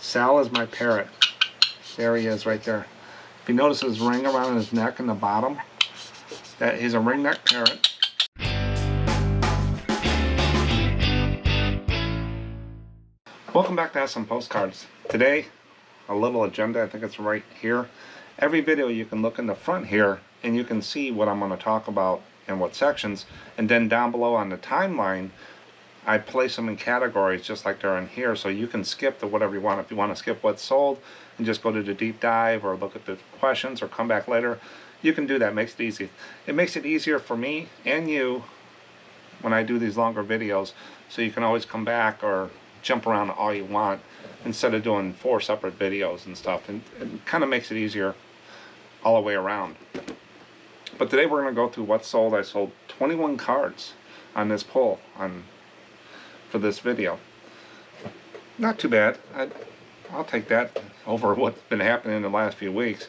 Sal is my parrot. There he is right there. If you notice his ring around his neck in the bottom, that he's a ring-neck parrot. Welcome back to SMPostcards. Today, a little agenda, I think it's right here. Every video you can look in the front here and you can see what I'm going to talk about and what sections. And then down below on the timeline, I place them in categories just like they're in here, so you can skip to whatever you want. If you want to skip what's sold and just go to the deep dive or look at the questions or come back later, you can do that. It makes it easy. It makes it easier for me and you when I do these longer videos, so you can always come back or jump around all you want instead of doing 4 separate videos and stuff, and it kind of makes it easier all the way around. But today we're going to go through what's sold. I sold 21 cards on this pull for this video. Not too bad. I'll take that over what's been happening in the last few weeks.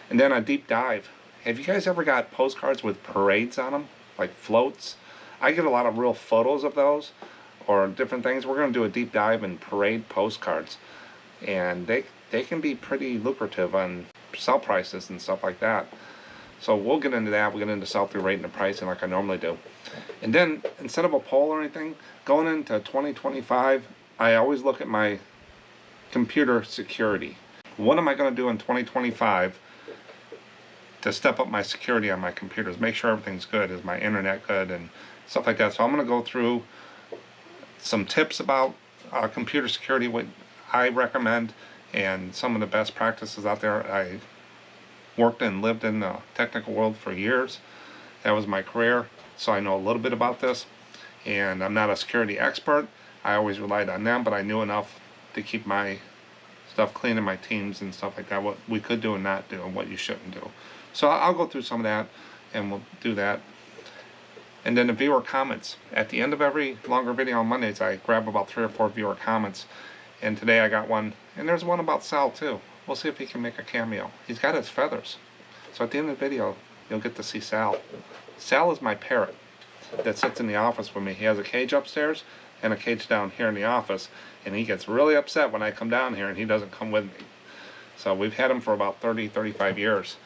And then a deep dive. Have you guys ever got postcards with parades on them, like floats? I get a lot of real photos of those or different things. We're going to do a deep dive in parade postcards, and they can be pretty lucrative on sell prices and stuff like that. So we'll get into that. We'll get into sell-through rate and the pricing like I normally do. And then instead of a poll or anything, going into 2025, I always look at my computer security. What am I going to do in 2025 to step up my security on my computers? Make sure everything's good. Is my internet good and stuff like that. So I'm going to go through some tips about computer security, what I recommend, and some of the best practices out there. I worked and lived in the technical world for years. That was my career, so I know a little bit about this. And I'm not a security expert. I always relied on them, but I knew enough to keep my stuff clean in my teams and stuff like that, what we could do and not do and what you shouldn't do. So I'll go through some of that and we'll do that. And then the viewer comments. At the end of every longer video on Mondays, I grab about 3 or 4 viewer comments. And today I got one, and there's one about Sal too. We'll see if he can make a cameo. He's got his feathers. So at the end of the video, you'll get to see Sal. Sal is my parrot that sits in the office with me. He has a cage upstairs and a cage down here in the office, and he gets really upset when I come down here and he doesn't come with me. So we've had him for about 35 years,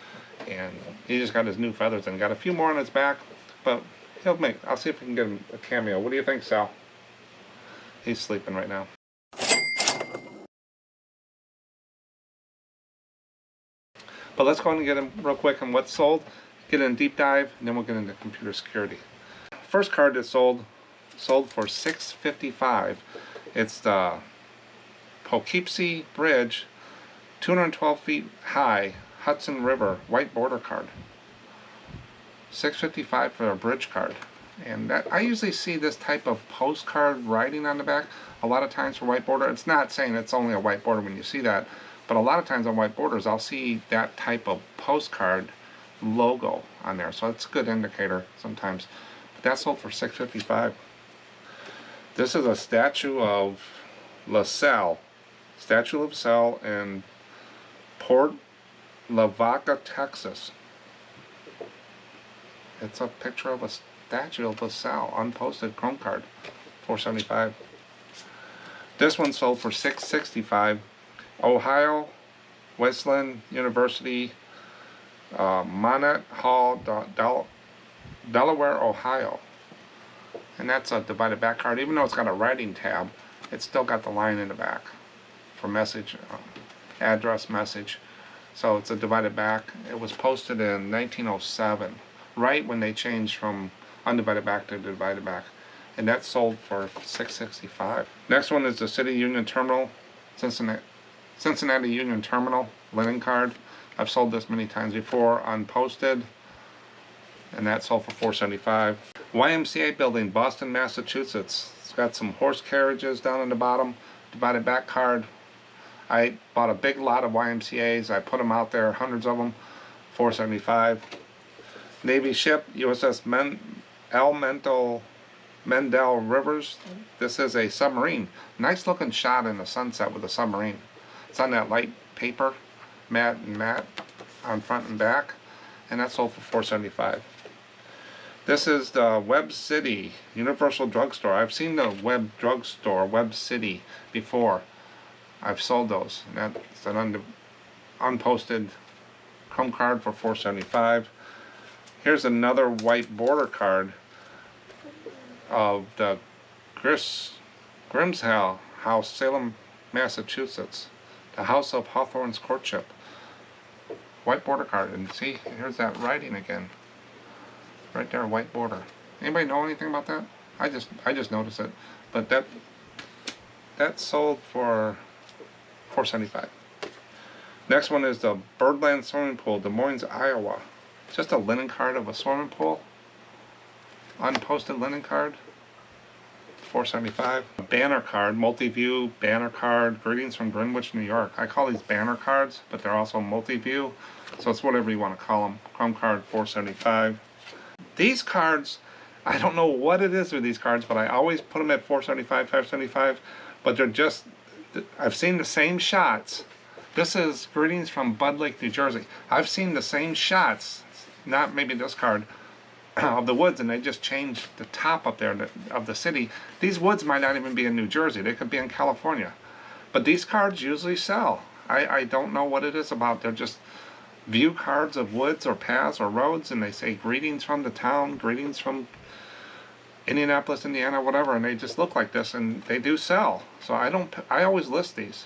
and he just got his new feathers and got a few more on his back, but I'll see if we can get him a cameo. What do you think, Sal? He's sleeping right now. But let's go ahead and get him real quick on what's sold, get in a deep dive, and then we'll get into computer security. First card that's sold for $6.55. It's the Poughkeepsie Bridge, 212 feet high, Hudson River, white border card. $6.55 for a bridge card. And that, I usually see this type of postcard writing on the back a lot of times for white border. It's not saying it's only a white border when you see that, but a lot of times on white borders I'll see that type of postcard logo on there, so it's a good indicator sometimes. But that's sold for $6.55. This is a statue of LaSalle, Statue of LaSalle in Port Lavaca, Texas. It's a picture of a statue of LaSalle, unposted chrome card, $4.75. This one sold for $6.65. Ohio Wesleyan University, Monette Hall, Delaware, Ohio. And that's a divided back card. Even though it's got a writing tab, it's still got the line in the back for message, address message. So it's a divided back. It was posted in 1907, right when they changed from undivided back to divided back. And that sold for $6.65. Next one is the City Union Terminal, Cincinnati Union Terminal linen card. I've sold this many times before, unposted, and that sold for $4.75. YMCA building, Boston, Massachusetts. It's got some horse carriages down in the bottom, divided back card. I bought a big lot of YMCA's. I put them out there, hundreds of them, $4.75. Navy ship, USS Mendel Rivers. This is a submarine. Nice looking shot in the sunset with a submarine. It's on that light paper, matte on front and back, and that sold for $4.75. This is the Web City Universal Drugstore. I've seen the Web Drugstore, Web City, before. I've sold those. And that's an unposted chrome card for $4.75. Here's another white border card of the Grimm's House, Salem, Massachusetts. The House of Hawthorne's Courtship. White border card. And see, here's that writing again. Right there, white border. Anybody know anything about that? I just noticed it. But that sold for $4.75. Next one is the Birdland Swimming Pool, Des Moines, Iowa. Just a linen card of a swimming pool. Unposted linen card. $4.75. A banner card, multi-view banner card, greetings from Greenwich, New York. I call these banner cards, but they're also multi-view, so it's whatever you want to call them. Chrome card, $4.75. These cards, I don't know what it is with these cards, but I always put them at $4.75, $5.75, but they're just, I've seen the same shots. This is greetings from Bud Lake, New Jersey. I've seen the same shots, not maybe this card, of the woods, and they just changed the top up there of the city. These woods might not even be in New Jersey. They could be in California. But these cards usually sell. I don't know what it is about. They're just view cards of woods or paths or roads, and they say greetings from the town, greetings from Indianapolis, Indiana, whatever, and they just look like this, and they do sell. So I always list these.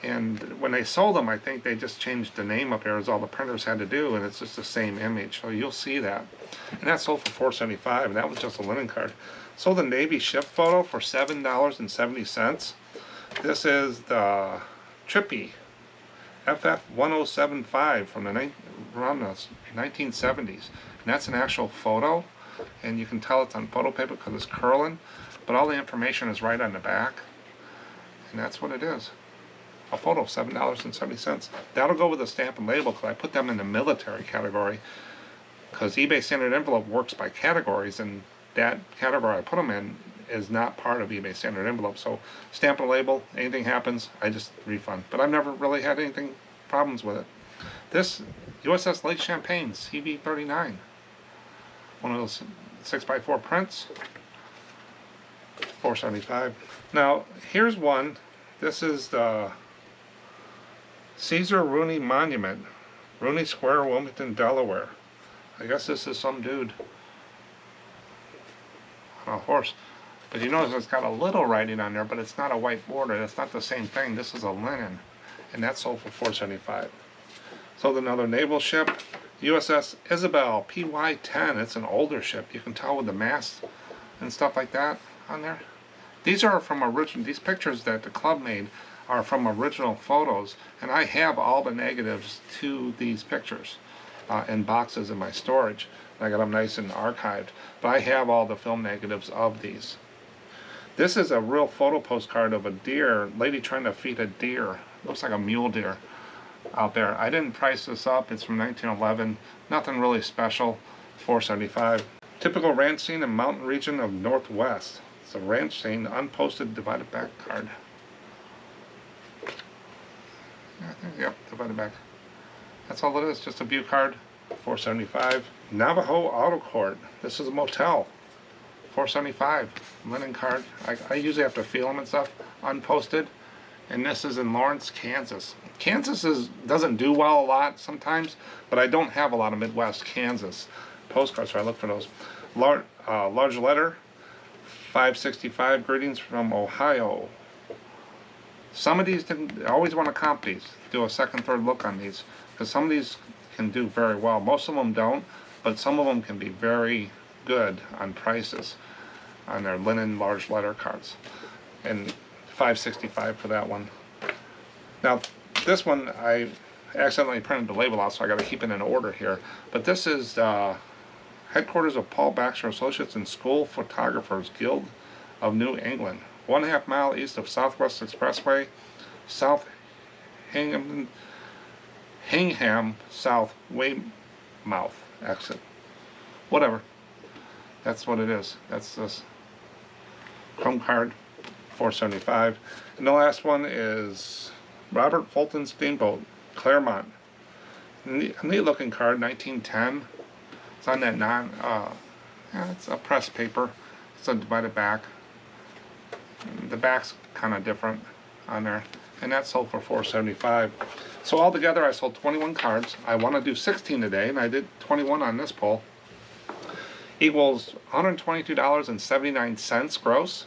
And when they sold them, I think they just changed the name up here, as all the printers had to do, and it's just the same image. So you'll see that. And that sold for $4.75, and that was just a linen card. Sold a Navy ship photo for $7.70. This is the Trippy FF1075 from around the 1970s. And that's an actual photo, and you can tell it's on photo paper because it's curling, but all the information is right on the back, and that's what it is. A photo, $7.70. That'll go with a stamp and label, because I put them in the military category, because eBay Standard Envelope works by categories, and that category I put them in is not part of eBay Standard Envelope. So stamp and label, anything happens, I just refund. But I've never really had anything problems with it. This USS Lake Champlain CV39, one of those 6x4 prints, $4.75. Now here's one. This is the Caesar Rooney Monument, Rooney Square, Wilmington, Delaware. I guess this is some dude on a horse. But you notice it's got a little writing on there, but it's not a white border. That's not the same thing. This is a linen, and that sold for $4.75. Sold another naval ship, USS Isabel PY-10. It's an older ship. You can tell with the mast and stuff like that on there. These are from original. These pictures that the club made are from original photos, and I have all the negatives to these pictures in boxes in my storage. I got them nice and archived, but I have all the film negatives of these. This is a real photo postcard of a deer, lady trying to feed a deer. Looks like a mule deer out there. I didn't price this up. It's from 1911. Nothing really special. $4.75. Typical ranch scene in mountain region of Northwest. It's a ranch scene, unposted divided back card. I think, yep, divided back. That's all it is, just a view card, $4.75. Navajo Auto Court. This is a motel, $4.75. Linen card. I usually have to feel them and stuff, unposted. And this is in Lawrence, Kansas. Kansas doesn't do well a lot sometimes, but I don't have a lot of Midwest Kansas postcards, so I look for those. Large letter, $5.65. Greetings from Ohio. Some of these, I always want to comp these, do a second, third look on these, because some of these can do very well. Most of them don't, but some of them can be very good on prices on their linen large letter cards. And $5.65 for that one. Now, this one, I accidentally printed the label out, so I got to keep it in order here. But this is headquarters of Paul Baxter Associates and School Photographers Guild of New England. 1.5 mile east of Southwest Expressway, South Hingham South Weymouth exit. Whatever. That's what it is. That's this chrome card, $4.75. And the last one is Robert Fulton Steamboat, Claremont. A neat looking card, 1910. It's on that it's a pressed paper. It's a divided back. The back's kind of different on there. and that sold for $4.75. So altogether I sold 21 cards. I want to do 16 today, and I did 21 on this pull. Equals $122.79 gross.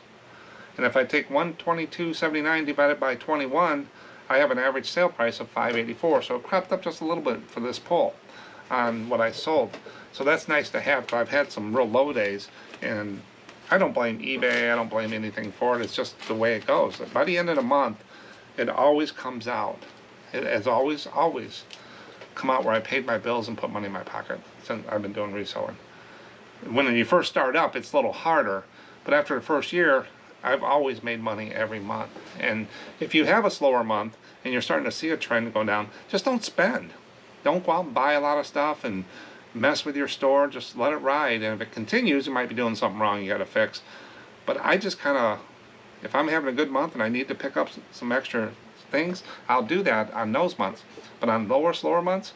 And if I take $122.79 divided by 21, I have an average sale price of $5.84. So it crept up just a little bit for this pull on what I sold. So that's nice to have, but I've had some real low days, and I don't blame eBay, I don't blame anything for it. It's just the way it goes. By the end of the month, it always comes out. It has always come out where I paid my bills and put money in my pocket since I've been doing reselling. When you first start up, it's a little harder, but after the first year, I've always made money every month. And if you have a slower month and you're starting to see a trend go down, just don't spend. Don't go out and buy a lot of stuff and mess with your store. Just let it ride. And if it continues, you might be doing something wrong you got to fix. But I just kind of, if I'm having a good month and I need to pick up some extra things, I'll do that on those months. But on lower, slower months,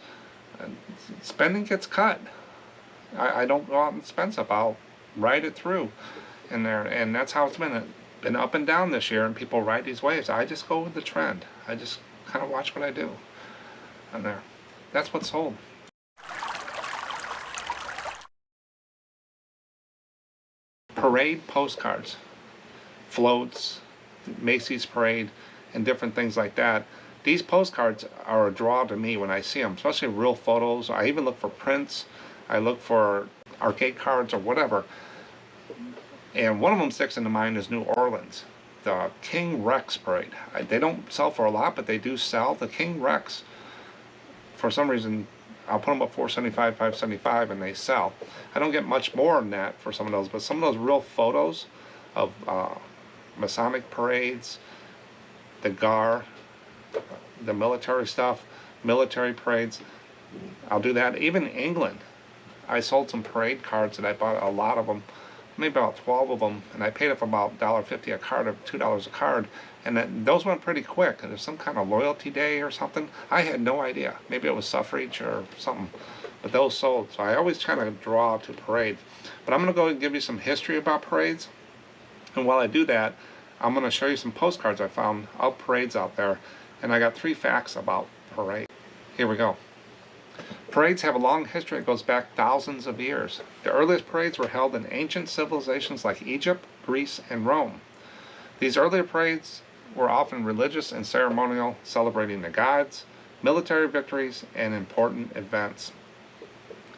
spending gets cut. I don't go out and spend stuff. I'll ride it through in there, and that's how it's been up and down this year. And people ride these waves. I just go with the trend. I just kind of watch what I do, and there. That's what's sold. Parade postcards, floats, Macy's Parade, and different things like that. These postcards are a draw to me when I see them, especially real photos. I even look for prints. I look for arcade cards or whatever. And one of them sticks into mind is New Orleans. The King Rex Parade. They don't sell for a lot, but they do sell. The King Rex, for some reason, I'll put them up $4.75, $5.75, and they sell. I don't get much more than that for some of those, but some of those real photos of Masonic parades, the GAR, the military stuff, military parades, I'll do that. Even England, I sold some parade cards that I bought a lot of them, maybe about 12 of them, and I paid it for about $1.50 a card or $2 a card, and those went pretty quick. There's some kind of loyalty day or something. I had no idea. Maybe it was suffrage or something, but those sold. So I always try to draw to parades. But I'm going to go and give you some history about parades, and while I do that, I'm going to show you some postcards I found of parades out there, and I got 3 facts about parades. Here we go. Parades have a long history that goes back thousands of years. The earliest parades were held in ancient civilizations like Egypt, Greece, and Rome. These earlier parades were often religious and ceremonial, celebrating the gods, military victories, and important events.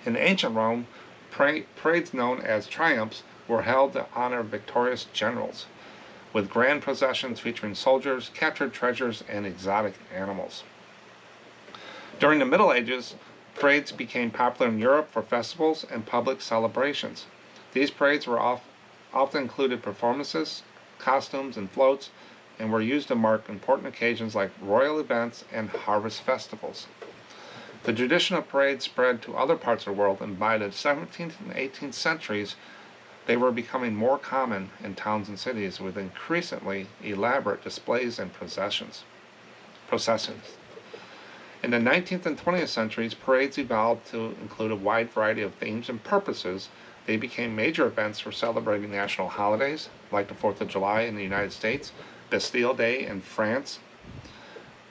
In ancient Rome, parades known as triumphs were held to honor victorious generals, with grand processions featuring soldiers, captured treasures, and exotic animals. During the Middle Ages, parades became popular in Europe for festivals and public celebrations. These parades were often included performances, costumes, and floats, and were used to mark important occasions like royal events and harvest festivals. The tradition of parades spread to other parts of the world, and by the 17th and 18th centuries, they were becoming more common in towns and cities with increasingly elaborate displays and processions. In the 19th and 20th centuries, parades evolved to include a wide variety of themes and purposes. They became major events for celebrating national holidays, like the 4th of July in the United States, Bastille Day in France.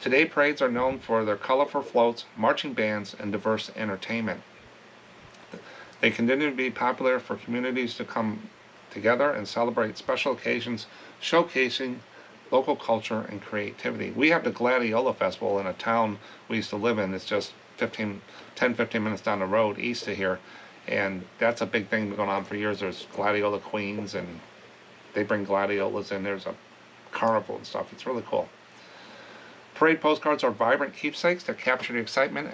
Today, parades are known for their colorful floats, marching bands, and diverse entertainment. They continue to be popular for communities to come together and celebrate special occasions, showcasing local culture and creativity. We have the Gladiola Festival in a town we used to live in. It's just 10-15 minutes down the road east of here, and that's a big thing going on for years. There's Gladiola Queens, and they bring gladiolas in. There's a carnival and stuff. It's really cool. Parade postcards are vibrant keepsakes that capture the excitement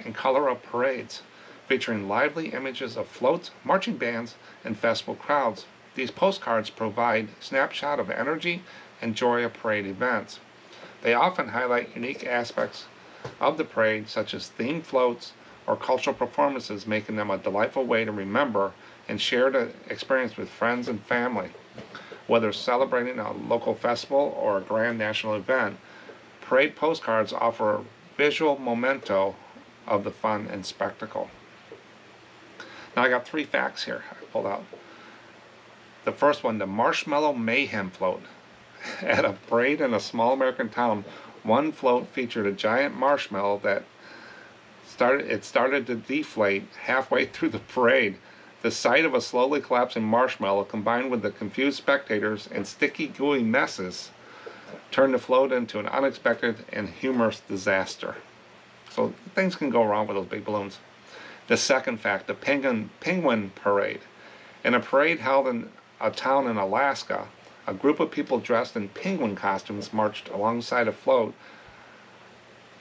and color of parades, featuring lively images of floats, marching bands, and festival crowds. These postcards provide a snapshot of energy and joy of parade events. They often highlight unique aspects of the parade, such as themed floats or cultural performances, making them a delightful way to remember and share the experience with friends and family. Whether celebrating a local festival or a grand national event, parade postcards offer a visual memento of the fun and spectacle. Now I got 3 facts here I pulled out. The first one, the Marshmallow Mayhem Float. At a parade in a small American town, One float featured a giant marshmallow that started to deflate halfway through the parade. The sight of a slowly collapsing marshmallow, combined with the confused spectators and sticky, gooey messes, turned the float into an unexpected and humorous disaster. So things can go wrong with those big balloons. The second fact, the penguin parade. In a parade held in a town in Alaska, a group of people dressed in penguin costumes marched alongside a float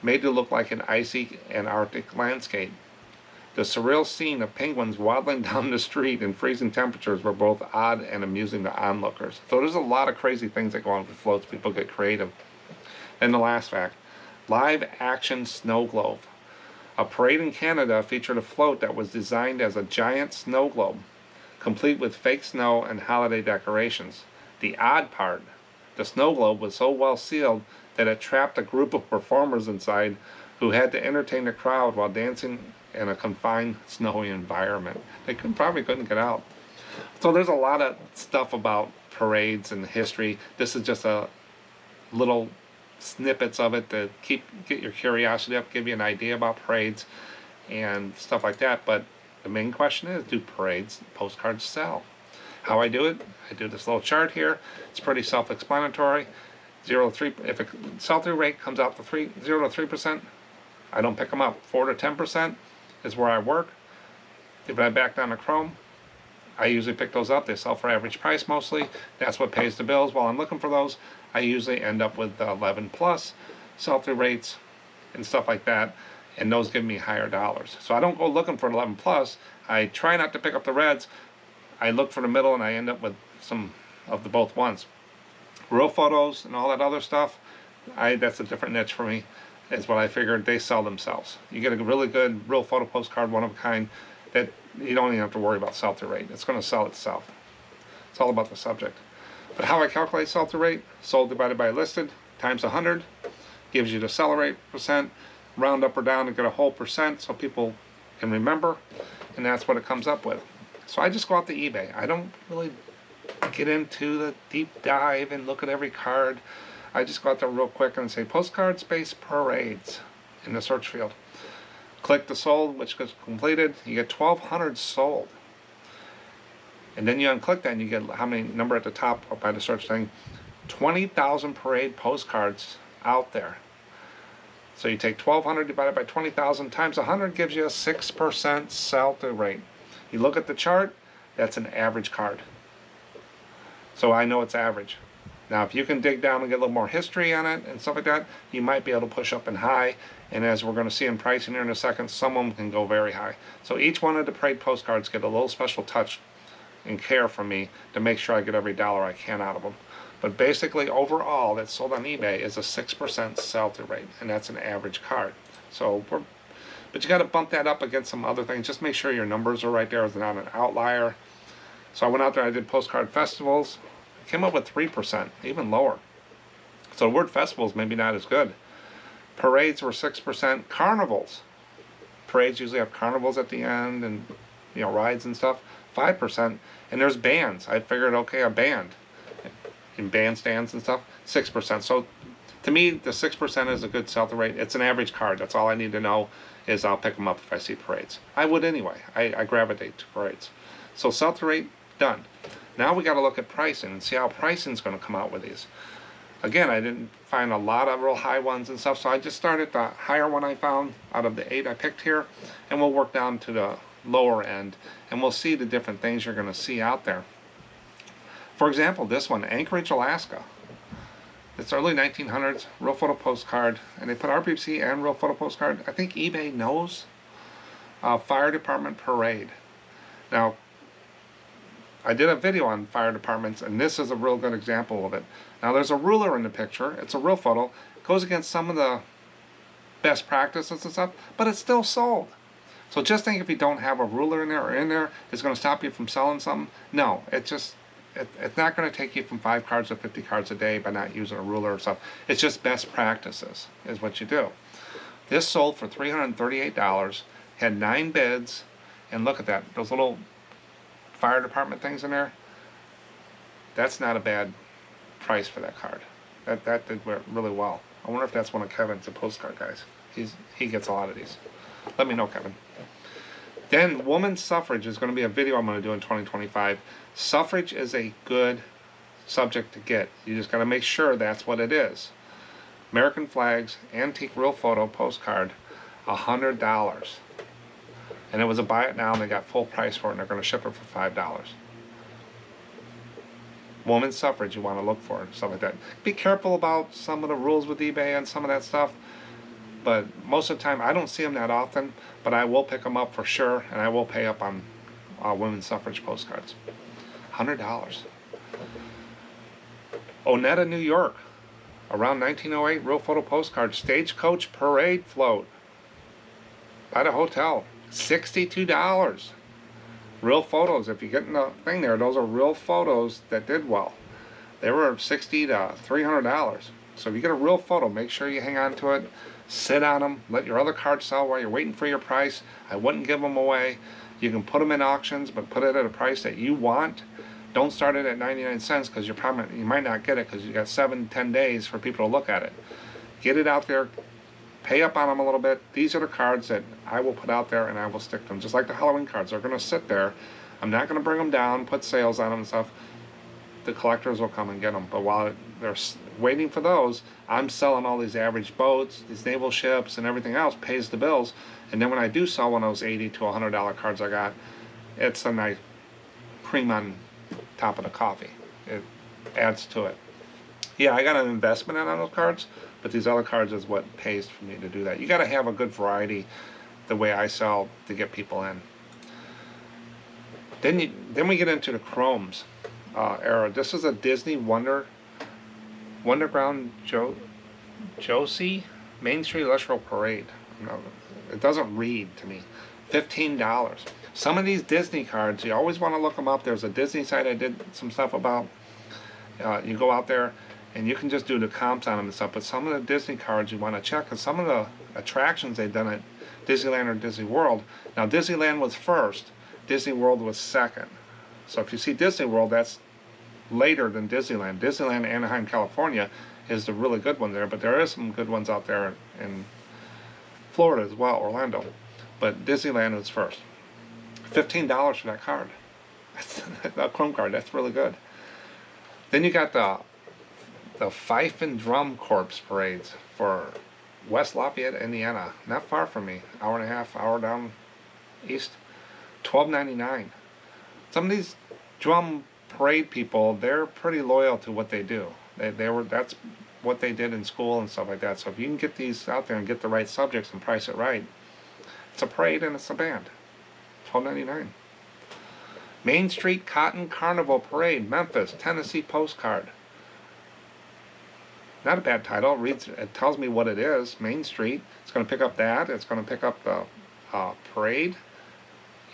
made to look like an icy Antarctic landscape. The surreal scene of penguins waddling down the street in freezing temperatures were both odd and amusing to onlookers. So there's a lot of crazy things that go on with floats. People get creative. And the last fact, live action snow globe. A parade in Canada featured a float that was designed as a giant snow globe, complete with fake snow and holiday decorations. The odd part, the snow globe was so well sealed that it trapped a group of performers inside who had to entertain the crowd while dancing in a confined snowy environment. They probably couldn't get out. So there's a lot of stuff about parades and history. This is just a little snippets of it to get your curiosity up, give you an idea about parades and stuff like that. But the main question is, do parades postcards sell? How I do it, I do this little chart here. It's pretty self-explanatory. 0 to 3, if a sell-through rate comes out to 0 to 3%, I don't pick them up. 4 to 10% is where I work. If I back down to Chrome, I usually pick those up. They sell for average price mostly. That's what pays the bills. While I'm looking for those, I usually end up with 11 plus sell-through rates and stuff like that, and those give me higher dollars. So I don't go looking for an 11 plus. I try not to pick up the reds. I look for the middle, and I end up with some of the both ones. Real photos and all that other stuff, that's a different niche for me. Is what I figured. They sell themselves. You get a really good real photo postcard, one of a kind, that you don't even have to worry about sell-through rate. It's going to sell itself. It's all about the subject. But how I calculate sell-through rate, sold divided by listed times 100, gives you the seller rate percent, round up or down to get a whole percent so people can remember, and that's what it comes up with. So I just go out to eBay. I don't really get into the deep dive and look at every card. I just go out there real quick and say postcard space parades in the search field. Click the sold, which gets completed. You get 1,200 sold. And then you unclick that and you get how many number at the top up by the search thing. 20,000 parade postcards out there. So you take 1,200 divided by 20,000 times 100 gives you a 6% sell-through rate. You look at the chart, that's an average card. So I know it's average. Now, if you can dig down and get a little more history on it and stuff like that, you might be able to push up and high. And as we're going to see in pricing here in a second, some of them can go very high. So each one of the parade postcards get a little special touch and care from me to make sure I get every dollar I can out of them. But basically, overall, that's sold on eBay is a 6% sell-through rate, and that's an average card. So, but you got to bump that up against some other things. Just make sure your numbers are right there. It's not an outlier. So I went out there, I did postcard festivals. Came up with 3%, even lower. So the word festivals maybe not as good. Parades were 6%. Carnivals. Parades usually have carnivals at the end and rides and stuff. 5%. And there's bands. I figured, okay, a band in bandstands and stuff. 6%. So to me, the 6% is a good sell-through rate. It's an average card. That's all I need to know is I'll pick them up if I see parades. I would anyway. I gravitate to parades. So sell-through rate, done. Now we got to look at pricing and see how pricing is going to come out with these. Again, I didn't find a lot of real high ones and stuff, so I just started the higher one I found out of the 8 I picked here, and we'll work down to the lower end, and we'll see the different things you're going to see out there. For example, this one, Anchorage, Alaska. It's early 1900s, real photo postcard, and they put RPC and real photo postcard. I think eBay knows. Fire department parade. Now, I did a video on fire departments, and this is a real good example of it. Now, there's a ruler in the picture. It's a real photo. It goes against some of the best practices and stuff, but it's still sold. So just think if you don't have a ruler in there or in there, it's going to stop you from selling something. No, it's not going to take you from 5 cards to 50 cards a day by not using a ruler or stuff. It's just best practices is what you do. This sold for $338, had 9 bids, and look at that. Those little fire department things in there, that's not a bad price for that card. That did really well. I wonder if that's one of Kevin's, the postcard guys. He gets a lot of these. Let me know, Kevin. Then women's suffrage is going to be a video I'm going to do in 2025. Suffrage is a good subject to get. You just got to make sure that's what it is. American flags, antique real photo postcard, $100. And it was a buy it now and they got full price for it and they're going to ship it for $5. Women's suffrage you want to look for, stuff like that. Be careful about some of the rules with eBay and some of that stuff. But most of the time, I don't see them that often, but I will pick them up for sure, and I will pay up on women's suffrage postcards. $100. Onetta, New York. Around 1908, real photo postcard. Stagecoach parade float. By the hotel. $62. Real photos. If you get in the thing there, those are real photos that did well. They were $60 to $300. So if you get a real photo, make sure you hang on to it. Sit on them. Let your other cards sell while you're waiting for your price. I wouldn't give them away. You can put them in auctions, but put it at a price that you want. Don't start it at 99 cents because you might not get it because you got 7-10 days for people to look at it. Get it out there. Pay up on them a little bit. These are the cards that I will put out there and I will stick them. Just like the Halloween cards. They're going to sit there. I'm not going to bring them down, put sales on them and stuff. The collectors will come and get them. But while they're waiting for those, I'm selling all these average boats, these naval ships, and everything else pays the bills. And then when I do sell one of those $80 to $100 cards I got, it's a nice cream on top of the coffee. It adds to it. Yeah, I got an investment in on those cards, but these other cards is what pays for me to do that. You got to have a good variety the way I sell to get people in. Then we get into the chromes era. This is a Disney Wonderground Josie Main Street Electoral Parade. No, it doesn't read to me. $15. Some of these Disney cards, you always want to look them up. There's a Disney site I did some stuff about. You go out there and you can just do the comps on them and stuff. But some of the Disney cards you want to check, because some of the attractions they've done at Disneyland or Disney World. Now Disneyland was first. Disney World was second. So if you see Disney World, that's later than Disneyland. Disneyland, Anaheim, California is the really good one there, but there is some good ones out there in Florida as well, Orlando. But Disneyland was first. $15 for that card. That's a chrome card. That's really good. Then you got the Fife and Drum Corps parades for West Lafayette, Indiana. Not far from me. Hour and a half, hour down east. $12.99. Some of these drum parade people, they're pretty loyal to what they do. That's what they did in school and stuff like that. So if you can get these out there and get the right subjects and price it right, it's a parade and it's a band. $12.99. Main Street Cotton Carnival Parade, Memphis, Tennessee postcard. Not a bad title. It tells me what it is. Main Street. It's going to pick up that. It's going to pick up the parade.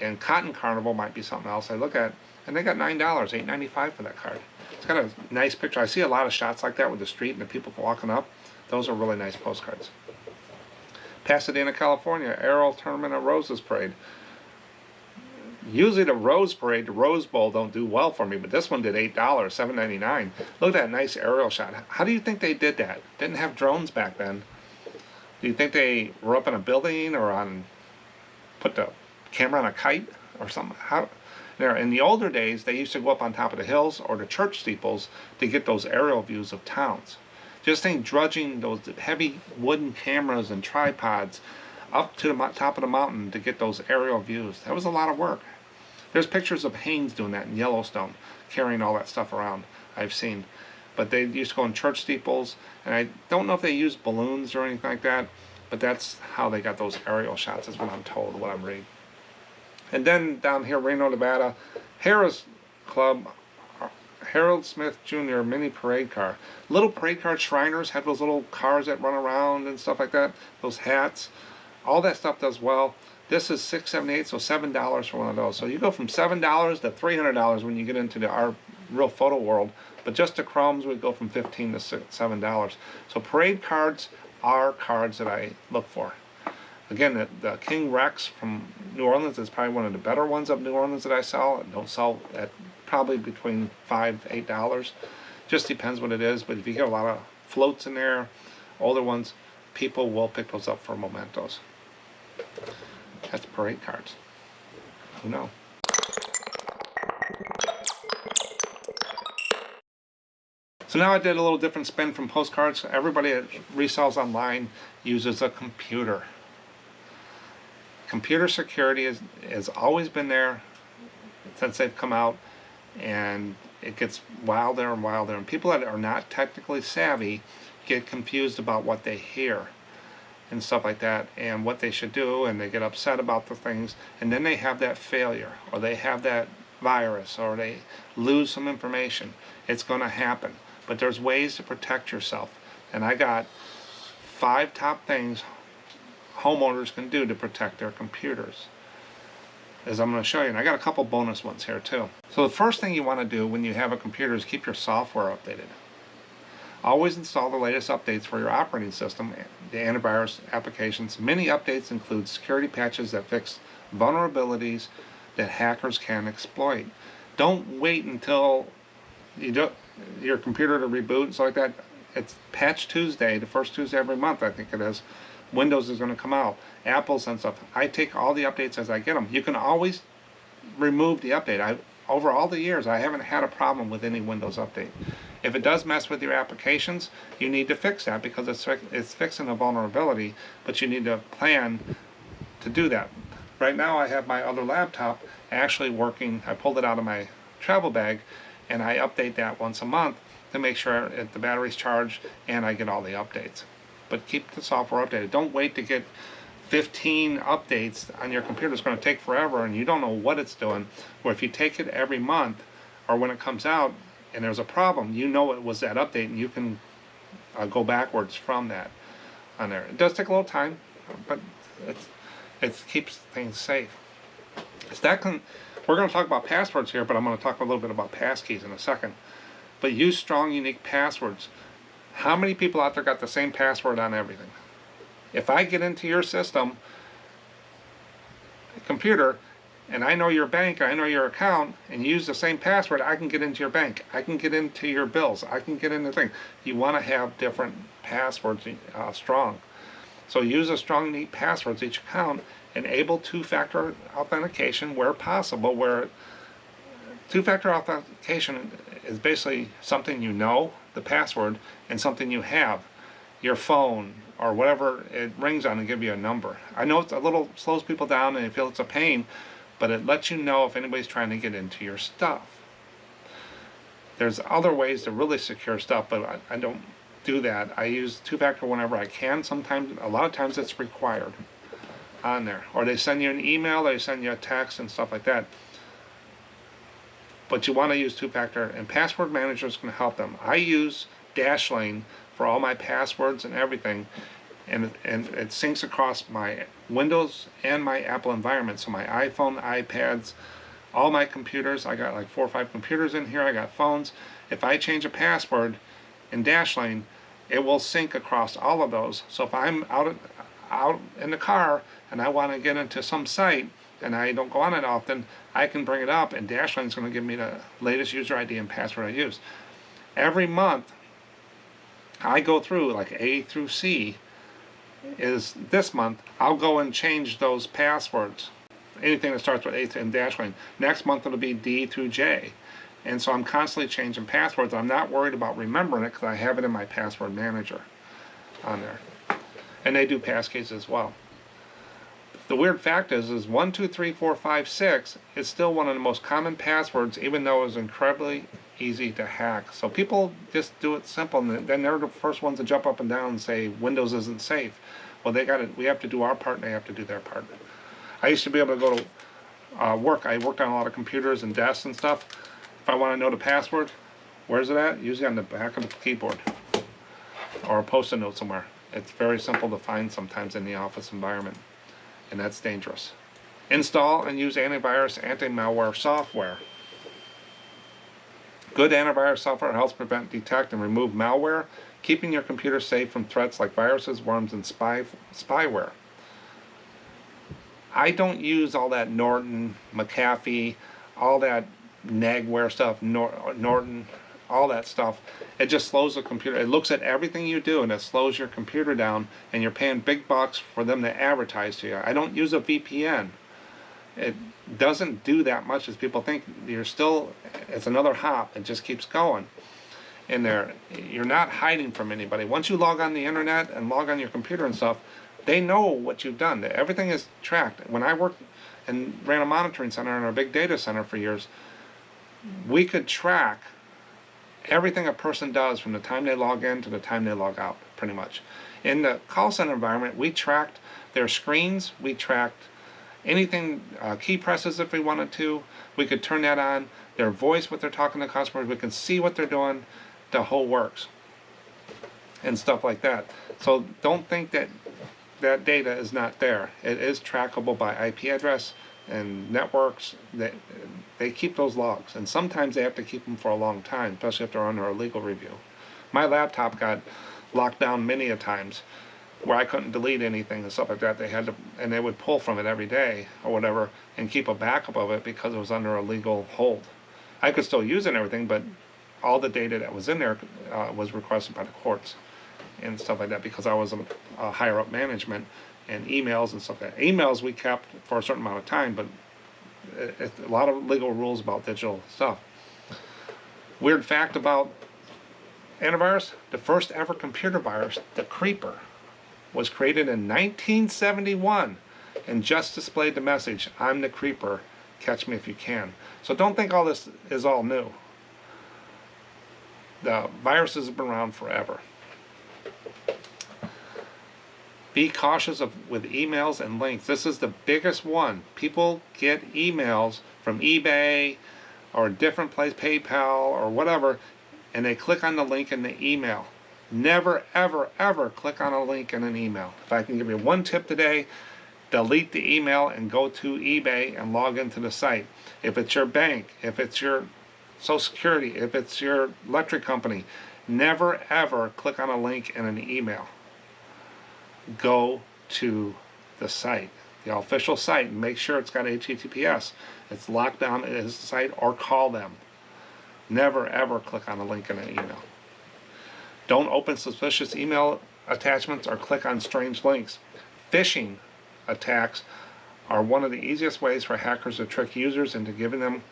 And Cotton Carnival might be something else I look at. And they got $9, $8.95 for that card. It's got a nice picture. I see a lot of shots like that with the street and the people walking up. Those are really nice postcards. Pasadena, California, Aerial Tournament of Roses Parade. Usually the Rose Parade, the Rose Bowl don't do well for me, but this one did $8, $7.99. Look at that nice aerial shot. How do you think they did that? Didn't have drones back then. Do you think they were up in a building or put the camera on a kite or something? In the older days, they used to go up on top of the hills or the church steeples to get those aerial views of towns. Just think drudging those heavy wooden cameras and tripods up to the top of the mountain to get those aerial views. That was a lot of work. There's pictures of Haynes doing that in Yellowstone, carrying all that stuff around, I've seen. But they used to go in church steeples, and I don't know if they used balloons or anything like that, but that's how they got those aerial shots, is what I'm told, what I'm reading. And then down here, Reno, Nevada, Harris Club, Harold Smith Jr. mini parade car. Little parade car Shriners have those little cars that run around and stuff like that, those hats. All that stuff does well. This is $6.78, so $7 for one of those. So you go from $7 to $300 when you get into our real photo world. But just the chromes would go from $15 to $7. So parade cards are cards that I look for. Again, the King Rex from New Orleans is probably one of the better ones of New Orleans that I sell. I don't sell at probably between $5 to $8. Just depends what it is. But if you get a lot of floats in there, older ones, people will pick those up for mementos. That's parade cards. Who knows? So now I did a little different spin from postcards. Everybody that resells online uses a computer. Computer security has always been there since they've come out, and it gets wilder and wilder. And people that are not technically savvy get confused about what they hear and stuff like that, and what they should do, and they get upset about the things, and then they have that failure, or they have that virus, or they lose some information. It's going to happen. But there's ways to protect yourself. And I got 5 top things homeowners can do to protect their computers, as I'm going to show you. And I got a couple bonus ones here too. So the first thing you want to do when you have a computer is keep your software updated. Always install the latest updates for your operating system, the antivirus applications. Many updates include security patches that fix vulnerabilities that hackers can exploit. Don't wait until your computer to reboot and stuff like that. It's Patch Tuesday, the first Tuesday every month, I think it is. Windows is going to come out. Apple's and stuff. I take all the updates as I get them. You can always remove the update. Over all the years, I haven't had a problem with any Windows update. If it does mess with your applications, you need to fix that, because it's fixing a vulnerability, but you need to plan to do that. Right now I have my other laptop actually working. I pulled it out of my travel bag, and I update that once a month to make sure the battery's charged and I get all the updates. But keep the software updated. Don't wait to get 15 updates on your computer. It's going to take forever and you don't know what it's doing. Or if you take it every month, or when it comes out and there's a problem, you know it was that update, and you can go backwards from that on there. It does take a little time, but it keeps things safe. So we're going to talk about passwords here, but I'm going to talk a little bit about passkeys in a second. But use strong, unique passwords. How many people out there got the same password on everything? If I get into your system, computer, and I know your bank, I know your account, and use the same password, I can get into your bank. I can get into your bills. I can get into things. You want to have different passwords strong. So use a strong, unique passwords each account. Enable two-factor authentication where possible. Where two-factor authentication is basically something you know, the password, and something you have, your phone or whatever it rings on, and give you a number. I know it's a little slows people down and you feel it's a pain, but it lets you know if anybody's trying to get into your stuff. There's other ways to really secure stuff, but I don't do that. I use two-factor whenever I can. Sometimes, a lot of times it's required on there. Or they send you an email, they send you a text and stuff like that. But you want to use two-factor, and password managers can help them. I use Dashlane for all my passwords and everything, and it syncs across my Windows and my Apple environment. So my iPhone, iPads, all my computers. I got like 4 or 5 computers in here. I got phones. If I change a password in Dashlane, it will sync across all of those. So if I'm out in the car and I want to get into some site and I don't go on it often, I can bring it up, and Dashlane's going to give me the latest user ID and password I use. Every month I go through, like A through C is this month, I'll go and change those passwords. Anything that starts with A in Dashlane. Next month it'll be D through J. And so I'm constantly changing passwords. I'm not worried about remembering it because I have it in my password manager on there. And they do passkeys as well. The weird fact is 1, 2, 3, 4, 5, 6 is still one of the most common passwords, even though it's incredibly easy to hack. So people just do it simple, and then they're the first ones to jump up and down and say Windows isn't safe. Well, we have to do our part, and they have to do their part. I used to be able to go to work. I worked on a lot of computers and desks and stuff. If I want to know the password, where's it at? Usually on the back of the keyboard or a post-it note somewhere. It's very simple to find sometimes in the office environment, and that's dangerous. Install and use antivirus, anti-malware software. Good antivirus software helps prevent, detect, and remove malware, keeping your computer safe from threats like viruses, worms, and spyware. I don't use all that Norton, McAfee, all that Nagware stuff, Norton. all that stuff. It just slows the computer. It looks at everything you do and it slows your computer down, and you're paying big bucks for them to advertise to you. I don't use a VPN. It doesn't do that much as people think. It's another hop. It just keeps going. In there, you're not hiding from anybody. Once you log on the internet and log on your computer and stuff, they know what you've done. Everything is tracked. When I worked and ran a monitoring center in our big data center for years, we could track everything a person does from the time they log in to the time they log out, pretty much. In the call center environment, we tracked their screens, we tracked anything, key presses if we wanted to. We could turn that on, their voice, what they're talking to customers, we can see what they're doing, the whole works, and stuff like that. So don't think that that data is not there. It is trackable by IP address and networks. They keep those logs, and sometimes they have to keep them for a long time, especially if they're under a legal review. My laptop got locked down many a times where I couldn't delete anything and stuff like that. And they would pull from it every day or whatever and keep a backup of it because it was under a legal hold. I could still use it and everything, but all the data that was in there was requested by the courts and stuff like that, because I was a higher up management, and emails and stuff like that. Emails we kept for a certain amount of time, but it's a lot of legal rules about digital stuff. Weird fact about antivirus: the first ever computer virus, the Creeper, was created in 1971 and just displayed the message, "I'm the Creeper, catch me if you can." So don't think all this is all new. The viruses have been around forever. Be cautious with emails and links. This is the biggest one. People get emails from eBay or a different place, PayPal or whatever, and they click on the link in the email. Never, ever, ever click on a link in an email. If I can give you one tip today, delete the email and go to eBay and log into the site. If it's your bank, if it's your Social Security, if it's your electric company, never, ever click on a link in an email. Go to the site, the official site, and make sure it's got HTTPS. It's locked down at his site, or call them. Never, ever click on a link in an email. Don't open suspicious email attachments or click on strange links. Phishing attacks are one of the easiest ways for hackers to trick users into giving them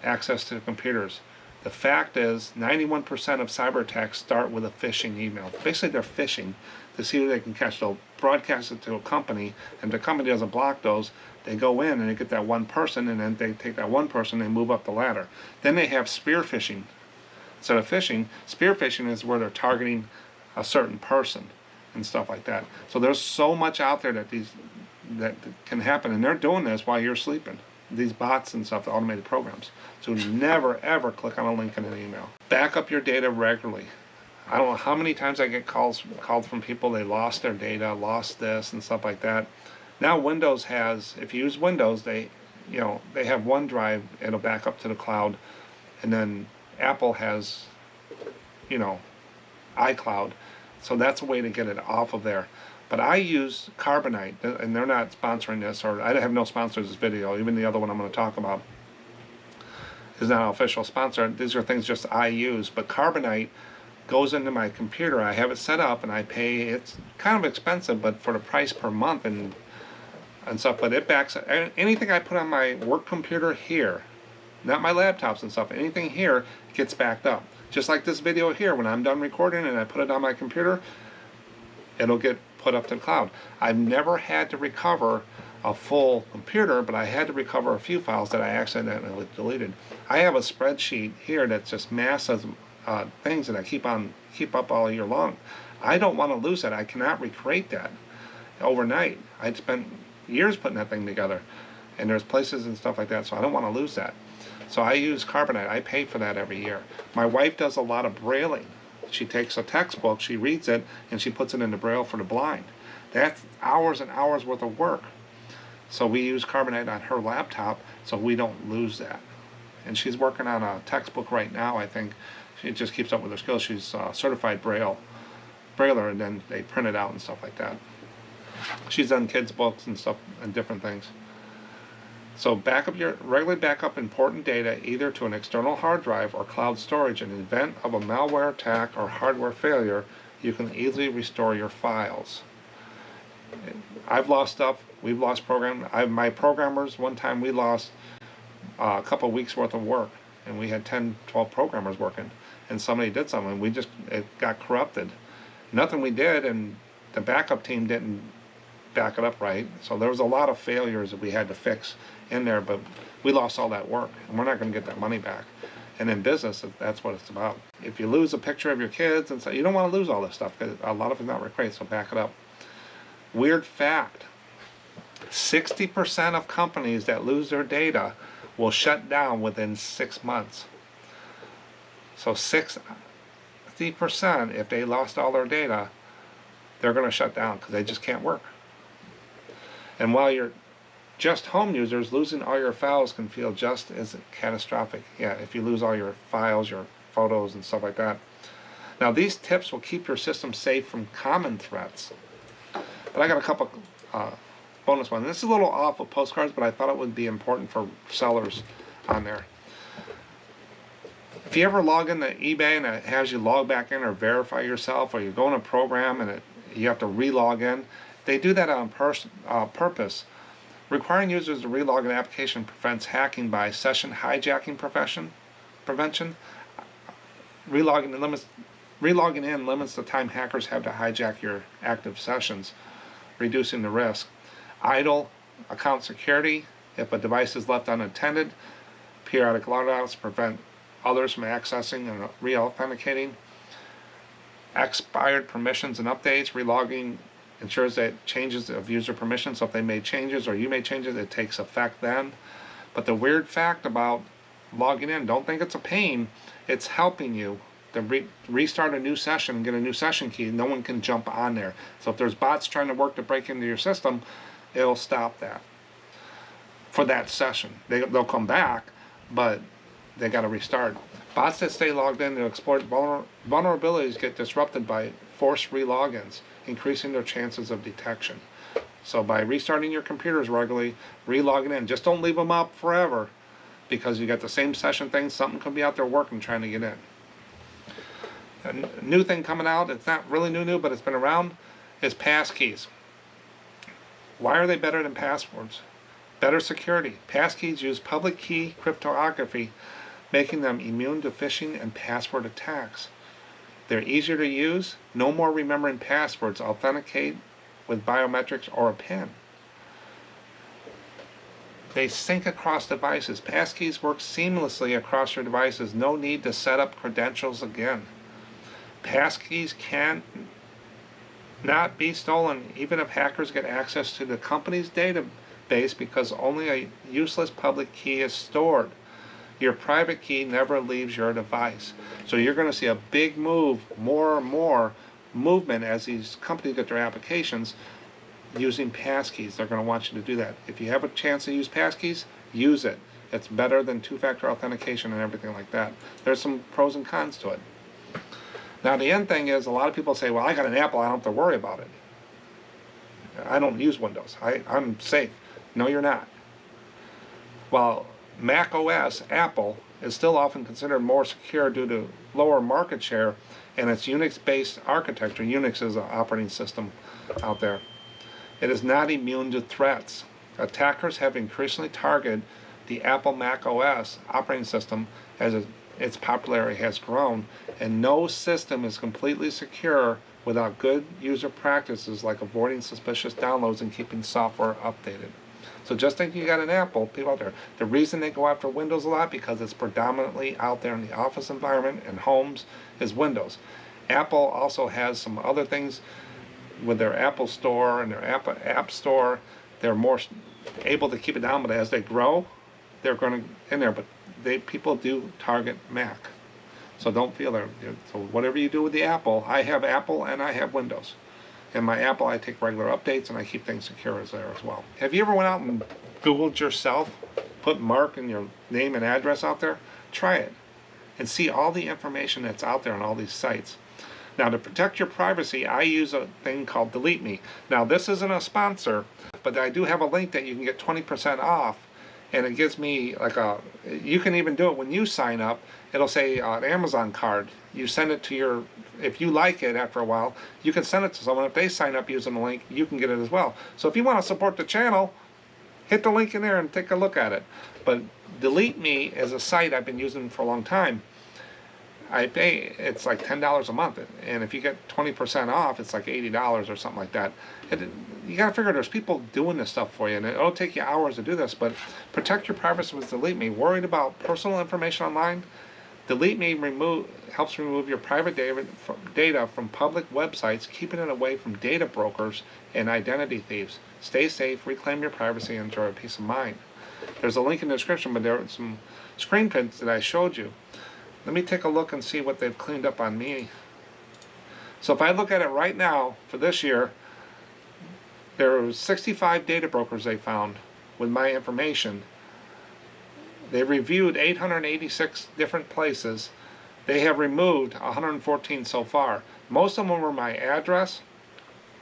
access to computers. The fact is, 91% of cyber attacks start with a phishing email. Basically, they're phishing to see who they can catch. They'll broadcast it to a company, and the company doesn't block those. They go in and they get that one person, and then they take that one person and they move up the ladder. Then they have spear phishing. Instead of phishing, spear phishing is where they're targeting a certain person and stuff like that. So there's so much out there that can happen, and they're doing this while you're sleeping. These bots and stuff, the automated programs. So never, ever click on a link in an email. Back up your data regularly. I don't know how many times I get called from people, they lost their data, lost this and stuff like that. Now Windows has, if you use Windows, they have OneDrive, it'll back up to the cloud, and then Apple has, iCloud. So that's a way to get it off of there. But I use Carbonite, and they're not sponsoring this, or I have no sponsors this video. Even the other one I'm going to talk about is not an official sponsor. These are things just I use. But Carbonite goes into my computer. I have it set up, and I pay. It's kind of expensive, but for the price per month and stuff. But it backs anything I put on my work computer here, not my laptops and stuff. Anything here gets backed up. Just like this video here, when I'm done recording and I put it on my computer, it'll get put up to the cloud. I've never had to recover a full computer, but I had to recover a few files that I accidentally deleted. I have a spreadsheet here that's just massive things that I keep up all year long. I don't want to lose that. I cannot recreate that overnight. I'd spent years putting that thing together, and there's places and stuff like that, so I don't want to lose that. So I use Carbonite. I pay for that every year. My wife does a lot of brailing. She takes a textbook, she reads it, and she puts it into Braille for the blind. That's hours and hours worth of work. So we use Carbonite on her laptop so we don't lose that. And she's working on a textbook right now, I think. She just keeps up with her skills. She's certified Brailer, and then they print it out and stuff like that. She's done kids' books and stuff and different things. So regularly back up important data either to an external hard drive or cloud storage. In the event of a malware attack or hardware failure, you can easily restore your files. I've lost stuff. We've lost my programmers, one time we lost a couple of weeks worth of work, and we had 10, 12 programmers working, and somebody did something, and it got corrupted. Nothing we did, and the backup team didn't back it up right, so there was a lot of failures that we had to fix in there, but we lost all that work, and we're not going to get that money back. And in business, that's what it's about. If you lose a picture of your kids, and so you don't want to lose all this stuff, because a lot of it's not great, so back it up. Weird fact, 60% of companies that lose their data will shut down within 6 months. So 60%, if they lost all their data, they're going to shut down because they just can't work. And while you're just home users, losing all your files can feel just as catastrophic. Yeah, if you lose all your files, your photos and stuff like that. Now these tips will keep your system safe from common threats. But I got a couple bonus ones. This is a little off of postcards, but I thought it would be important for sellers on there. If you ever log into eBay and it has you log back in or verify yourself, or you go in a program and you have to re-log in, they do that on purpose. Requiring users to re-log an application prevents hacking by session hijacking prevention. Relogging in limits the time hackers have to hijack your active sessions, reducing the risk. Idle account security. If a device is left unattended, periodic logodouts prevent others from accessing and re-authenticating. Expired permissions and updates. Relogging ensures that changes of user permissions, so if they made changes or you made changes, it takes effect then. But the weird fact about logging in, don't think it's a pain, it's helping you to restart a new session and get a new session key. No one can jump on there. So if there's bots trying to work to break into your system, it'll stop that for that session. They'll come back, but they got to restart. Bots that stay logged in to exploit vulnerabilities get disrupted by forced re-logins, increasing their chances of detection. So by restarting your computers regularly, re-logging in, just don't leave them up forever, because you got the same session thing, something could be out there working trying to get in. A new thing coming out, it's not really new, but it's been around, is passkeys. Why are they better than passwords? Better security. Passkeys use public key cryptography, making them immune to phishing and password attacks. They're easier to use, no more remembering passwords, authenticate with biometrics or a PIN. They sync across devices. Passkeys work seamlessly across your devices, no need to set up credentials again. Passkeys can not be stolen even if hackers get access to the company's database, because only a useless public key is stored. Your private key never leaves your device. So you're going to see a big move, more and more movement as these companies get their applications using passkeys. They're going to want you to do that. If you have a chance to use passkeys, use it. It's better than two-factor authentication and everything like that. There's some pros and cons to it. Now the end thing is, a lot of people say, well, I got an Apple, I don't have to worry about it. I don't use Windows. I'm safe. No, you're not. While Mac OS, Apple, is still often considered more secure due to lower market share and its Unix-based architecture. Unix is an operating system out there. It is not immune to threats. Attackers have increasingly targeted the Apple Mac OS operating system as its popularity has grown, and no system is completely secure without good user practices like avoiding suspicious downloads and keeping software updated. So just think you got an Apple, people out there, the reason they go after Windows a lot, because it's predominantly out there in the office environment and homes, is Windows. Apple also has some other things with their Apple Store and their App Store. They're more able to keep it down, but as they grow, they're going to in there. But people do target Mac, so don't feel there. So whatever you do with the Apple, I have Apple and I have Windows. And my Apple, I take regular updates and I keep things secure as there as well. Have you ever went out and Googled yourself, put Mark and your name and address out there? Try it and see all the information that's out there on all these sites. Now, to protect your privacy, I use a thing called Delete Me. Now, this isn't a sponsor, but I do have a link that you can get 20% off and it gives me like you can even do it when you sign up. It'll say an Amazon card. You send it to your, if you like it after a while, you can send it to someone. If they sign up using the link, you can get it as well. So if you want to support the channel, hit the link in there and take a look at it. But Delete Me is a site I've been using for a long time. I pay, it's like $10 a month, and if you get 20% off, it's like $80 or something like that. You gotta figure there's people doing this stuff for you, and it'll take you hours to do this, but protect your privacy with Delete Me. Worried about personal information online? Delete Me helps remove your private data from public websites, keeping it away from data brokers and identity thieves. Stay safe, reclaim your privacy, and enjoy peace of mind. There's a link in the description, but there are some screen prints that I showed you. Let me take a look and see what they've cleaned up on me. So if I look at it right now for this year, there were 65 data brokers they found with my information. They reviewed 886 different places. They have removed 114 so far. Most of them were my address,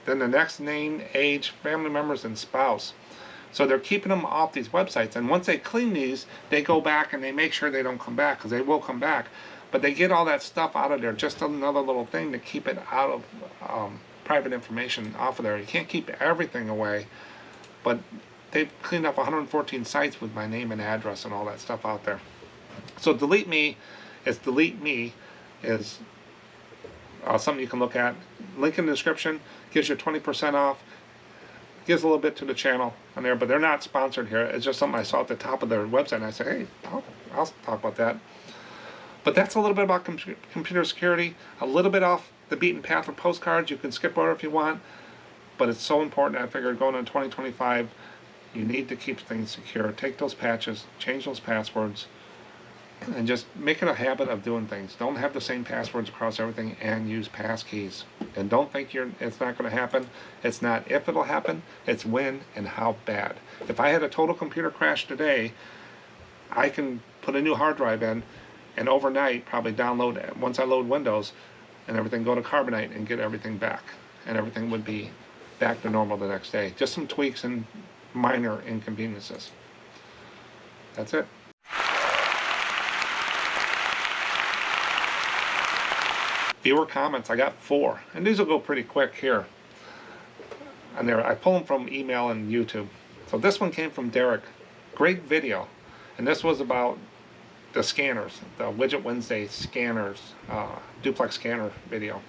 then the next name, age, family members, and spouse. So they're keeping them off these websites, and once they clean these, they go back and they make sure they don't come back, because they will come back. But they get all that stuff out of there, just another little thing to keep it out of private information off of there. You can't keep everything away, but they've cleaned up 114 sites with my name and address and all that stuff out there. So Delete Me is something you can look at. Link in the description, gives you 20% off. Gives a little bit to the channel on there, but they're not sponsored here. It's just something I saw at the top of their website, and I said, hey, I'll talk about that. But that's a little bit about computer security, a little bit off the beaten path of postcards. You can skip over if you want, but it's so important. I figured going into 2025, you need to keep things secure. Take those patches, change those passwords, and just make it a habit of doing things. Don't have the same passwords across everything, and use passkeys. And don't think it's not going to happen. It's not if it'll happen, it's when and how bad. If I had a total computer crash today, I can put a new hard drive in, and overnight probably download, once I load Windows and everything, go to Carbonite and get everything back. And everything would be back to normal the next day. Just some tweaks and minor inconveniences. That's it. Viewer comments, I got 4, and these will go pretty quick here. And there, I pull them from email and YouTube. So this one came from Derek. Great video, and this was about the scanners, the Widget Wednesday scanners, duplex scanner video.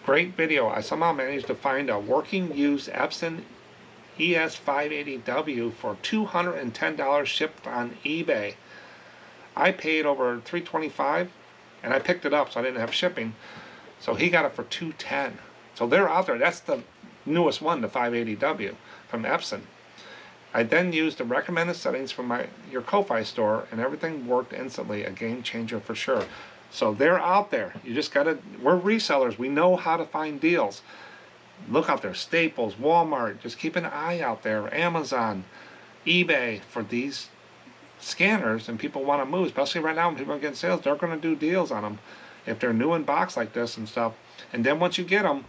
Great video. I somehow managed to find a working used Epson ES580W for $210 shipped on eBay. I paid over $325. And I picked it up, so I didn't have shipping. So he got it for $210. So they're out there. That's the newest one, the 580W from Epson. I then used the recommended settings from your Ko-Fi store, and everything worked instantly. A game changer for sure. So they're out there. You just gotta. We're resellers. We know how to find deals. Look out there. Staples, Walmart. Just keep an eye out there. Amazon, eBay for these scanners, and people want to move, especially right now when people are getting sales. They're going to do deals on them if they're new in box like this and stuff. And then once you get them,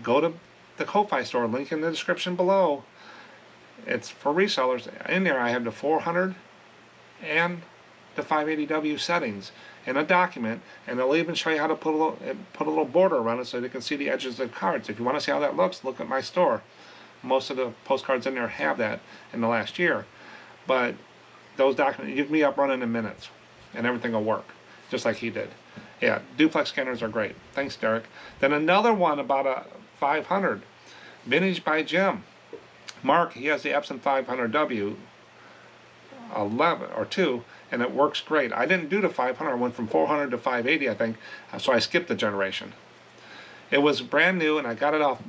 go to the Ko-Fi store, link in the description below. It's for resellers. In there I have the 400 and the 580W settings in a document, and they'll even show you how to put a little border around it so they can see the edges of the cards. If you want to see how that looks, look at my store. Most of the postcards in there have that in the last year. But those documents, you can be up running in minutes, and everything will work, just like he did. Yeah, duplex scanners are great. Thanks, Derek. Then another one about a 500, vintage by Jim. Mark, he has the Epson 500W 11 or 2, and it works great. I didn't do the 500. I went from 400 to 580, I think, so I skipped the generation. It was brand new, and I got it off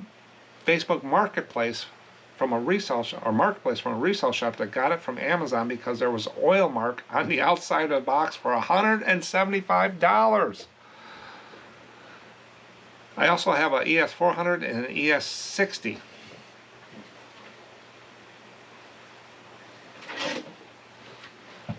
Facebook Marketplace from a resale shop, or Marketplace from a resale shop that got it from Amazon because there was oil mark on the outside of the box for $175. I also have an ES400 and an ES60.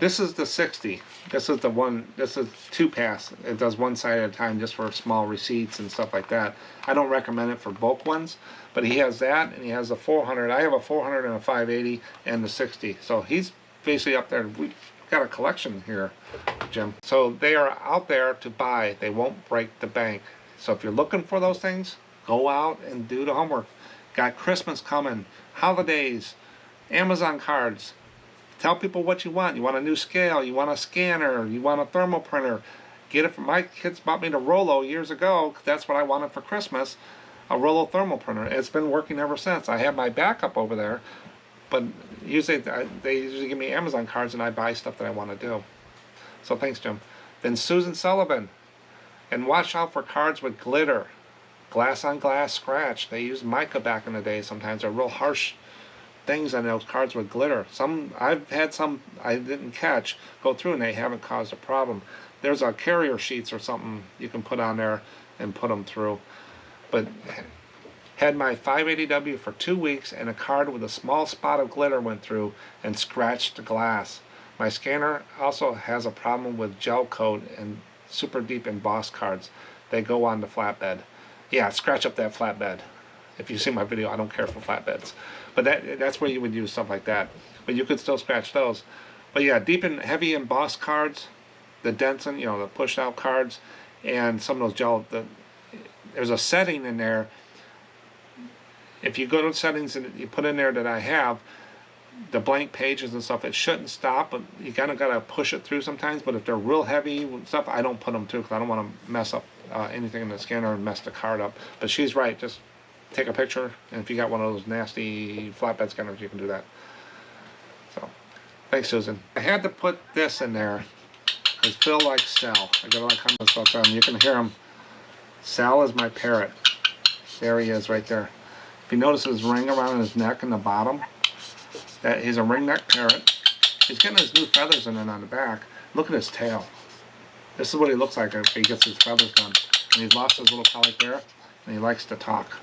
This is the 60. This is the one, this is 2-pass. It does one side at a time just for small receipts and stuff like that. I don't recommend it for bulk ones, but he has that, and he has a 400. I have a 400 and a 580 and the 60. So he's basically up there. We've got a collection here, Jim. So they are out there to buy. They won't break the bank. So if you're looking for those things, go out and do the homework. Got Christmas coming, holidays, Amazon cards. Tell people what you want. You want a new scale, you want a scanner, you want a thermal printer. Get it from my kids bought me the Rollo years ago, 'cause that's what I wanted for Christmas, a Rollo thermal printer. It's been working ever since. I have my backup over there, but usually they usually give me Amazon cards and I buy stuff that I want to do. So thanks, Jim. Then Susan Sullivan. And watch out for cards with glitter. Glass on glass scratch. They used mica back in the day sometimes. They're real harsh things on those cards with glitter. I've had some I didn't catch go through and they haven't caused a problem. There's a carrier sheets or something you can put on there and put them through. But had my 580W for 2 weeks and a card with a small spot of glitter went through and scratched the glass. My scanner also has a problem with gel coat and super deep embossed cards. They go on the flatbed. Yeah, scratch up that flatbed. If you see my video, I don't care for flatbeds. But that's where you would use stuff like that. But you could still scratch those. But yeah, deep and heavy embossed cards, the Denson, you know, the pushed out cards, and some of those gel, there's a setting in there. If you go to settings and you put in there that I have, the blank pages and stuff, it shouldn't stop, but you kind of got to push it through sometimes. But if they're real heavy stuff, I don't put them through because I don't want to mess up anything in the scanner and mess the card up. But she's right, just take a picture, and if you got one of those nasty flatbed scanners, you can do that. So, thanks, Susan. I had to put this in there because Phil likes Sal. I got a lot of comments about them. You can hear him. Sal is my parrot. There he is right there. If you notice his ring around his neck in the bottom, that he's a ring neck parrot. He's getting his new feathers in it on the back. Look at his tail. This is what he looks like after he gets his feathers done. And he's lost his little colic there, and he likes to talk.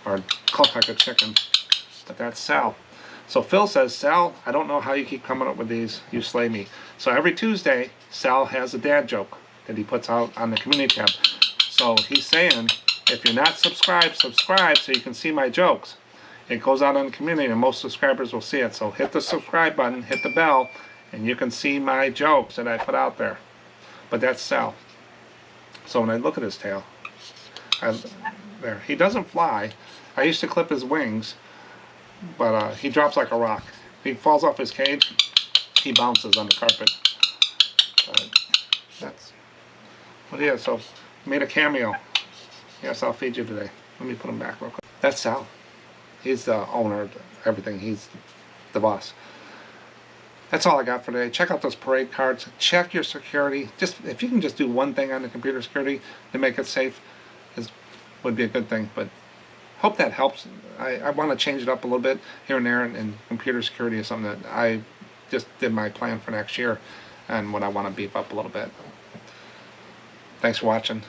Or cluck like a chicken. But that's Sal. So Phil says, Sal, I don't know how you keep coming up with these. You slay me. So every Tuesday, Sal has a dad joke that he puts out on the community tab. So he's saying, if you're not subscribed, subscribe so you can see my jokes. It goes out on the community and most subscribers will see it. So hit the subscribe button, hit the bell, and you can see my jokes that I put out there. But that's Sal. So when I look at his tail, there, he doesn't fly. I used to clip his wings, but he drops like a rock. If he falls off his cage, he bounces on the carpet. That's what he is. So made a cameo. Yes, I'll feed you today. Let me put him back real quick. That's Sal. He's the owner of everything. He's the boss. That's all I got for today. Check out those parade cards. Check your security. Just if you can just do one thing on the computer security to make it safe, would be a good thing. But hope that helps. I want to change it up a little bit here and there, and computer security is something that I just did my plan for next year and what I want to beef up a little bit. Thanks for watching.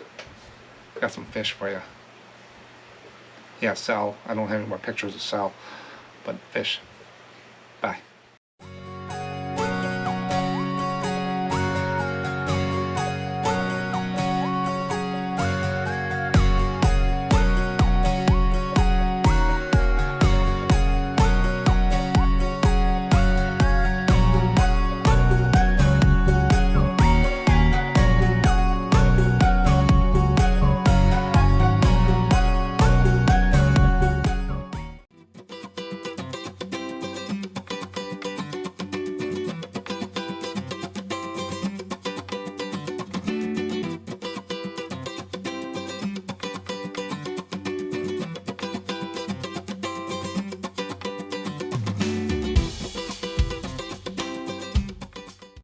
Got some fish for you. Yeah, Sal. I don't have any more pictures of Sal, but fish. Bye.